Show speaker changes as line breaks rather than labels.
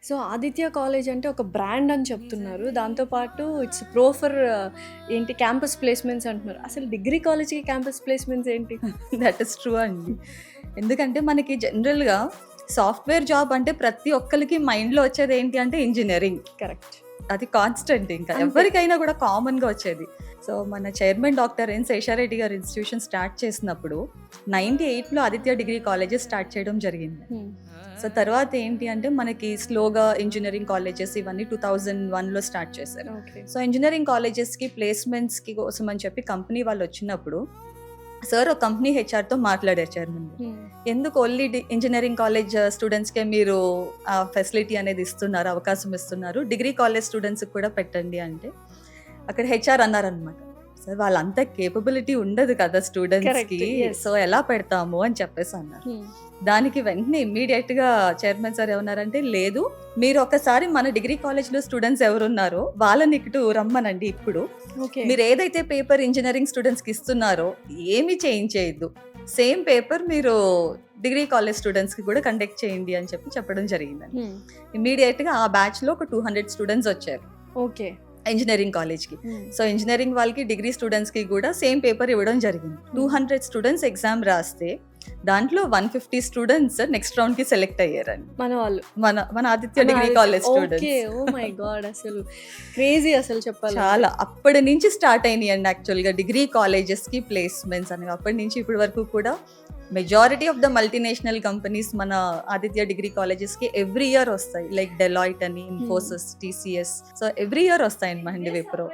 So Aditya college అంటే ఒక brand అని చెప్తున్నారు. దాంతో పాటు ఇట్స్ ప్రో ఫర్ ఏంటి క్యాంపస్ ప్లేస్‌మెంట్స్ అంటున్నారు. అసలు డిగ్రీ కాలేజ్‌కి క్యాంపస్ ప్లేస్‌మెంట్స్ ఏంటి?
దట్ ఇస్ ట్రూ అండి. ఎందుకంటే మనకి జనరల్‌గా సాఫ్ట్‌వేర్ జాబ్ అంటే ప్రతి ఒక్కళ్ళకి మైండ్‌లో వచ్చేది ఏంటి అంటే ఇంజినీరింగ్.
కరెక్ట్.
అది కాన్స్టెంట్ ఇంకా
అంతే.
ఎవరికైనా కూడా కామన్‌గా వచ్చేది. సో మన చైర్మన్ డాక్టర్ ఎన్ శేషారెడ్డి గారు ఇన్‌స్టిట్యూషన్ స్టార్ట్ చేసినప్పుడు 98లో ఆదిత్య డిగ్రీ కాలేజెస్ స్టార్ట్ చేయడం జరిగింది.
హ్మ్.
సో తర్వాత ఏంటి అంటే మనకి స్లోగా ఇంజినీరింగ్ కాలేజెస్ ఇవన్నీ 2001లో స్టార్ట్ చేశారు.
ఓకే.
సో ఇంజినీరింగ్ కాలేజెస్‌కి ప్లేస్‌మెంట్స్‌కి కోసం అని చెప్పి కంపెనీ వాళ్ళు వచ్చినప్పుడు సార్ ఒక కంపెనీ హెచ్ఆర్‌తో మాట్లాడారు చైర్మన్.
హ్మ్.
ఎందుకు ఓన్లీ ఇంజినీరింగ్ కాలేజ్ స్టూడెంట్స్‌కే మీరు ఆ ఫెసిలిటీ అనేది ఇస్తున్నారు, అవకాశం ఇస్తున్నారు. డిగ్రీ కాలేజ్ స్టూడెంట్స్‌కి కూడా పెట్టండి అంటే అక్కడ హెచ్ఆర్ అన్నారనమాట. సార్ వాళ్ళంతా కేపబిలిటీ ఉండదు కదా స్టూడెంట్స్‌కి.
Correct, yes.
సో ఎలా పెడతాము అని చెప్పేసి అన్నారు.
హ్మ్.
దానికి వెంటనే ఇమ్మీడియట్‌గా చైర్మన్ సార్ ఏమన్నారంటే, లేదు మీరు ఒకసారి మన డిగ్రీ కాలేజ్‌లో స్టూడెంట్స్ ఎవరున్నారో వాళ్ళని ఇటు రమ్మనండి ఇప్పుడు.
ఓకే.
మీరు ఏదైతే పేపర్ ఇంజినీరింగ్ స్టూడెంట్స్‌కి ఇస్తున్నారో ఏమీ చేంజ్ చేయొద్దు. సేమ్ పేపర్ మీరు డిగ్రీ కాలేజ్ స్టూడెంట్స్‌కి కూడా కండక్ట్ చేయండి అని చెప్పడం జరిగిందండి.
హ్మ్.
ఇమ్మీడియట్‌గా ఆ బ్యాచ్‌లో ఒక 200 స్టూడెంట్స్ వచ్చారు
ఓకే.
ఇంజినీరింగ్ కాలేజ్‌కి.
హ్మ్.
సో ఇంజినీరింగ్ వాళ్ళకి డిగ్రీ స్టూడెంట్స్‌కి కూడా సేమ్ పేపర్ ఇవ్వడం జరిగింది. 200 స్టూడెంట్స్ ఎగ్జామ్ రాస్తే దాంట్లో 150 స్టూడెంట్స్ నెక్స్ట్ రౌండ్‌కి సెలెక్ట్ అయ్యారండి.
మన వాళ్ళు.
మన Aditya degree college
okay.
Students.
Oh my God! అసలు క్రేజీ అసలు చెప్పాలంటే.
చాలా అప్పటి నుంచి స్టార్ట్ అయినాయండి యాక్చువల్‌గా డిగ్రీ కాలేజెస్‌కి ప్లేస్‌మెంట్స్ అనేవి. అప్పటి నుంచి ఇప్పటి వరకు కూడా majority of the multinational companies మన ఆదిత్య డిగ్రీ కాలేజెస్‌కి ఎవ్రీ ఇయర్ వస్తాయి. లైక్ డెలాయిట్ అని, Infosys, TCS. So every year వస్తాయండి మహేంద్ర విప్రో.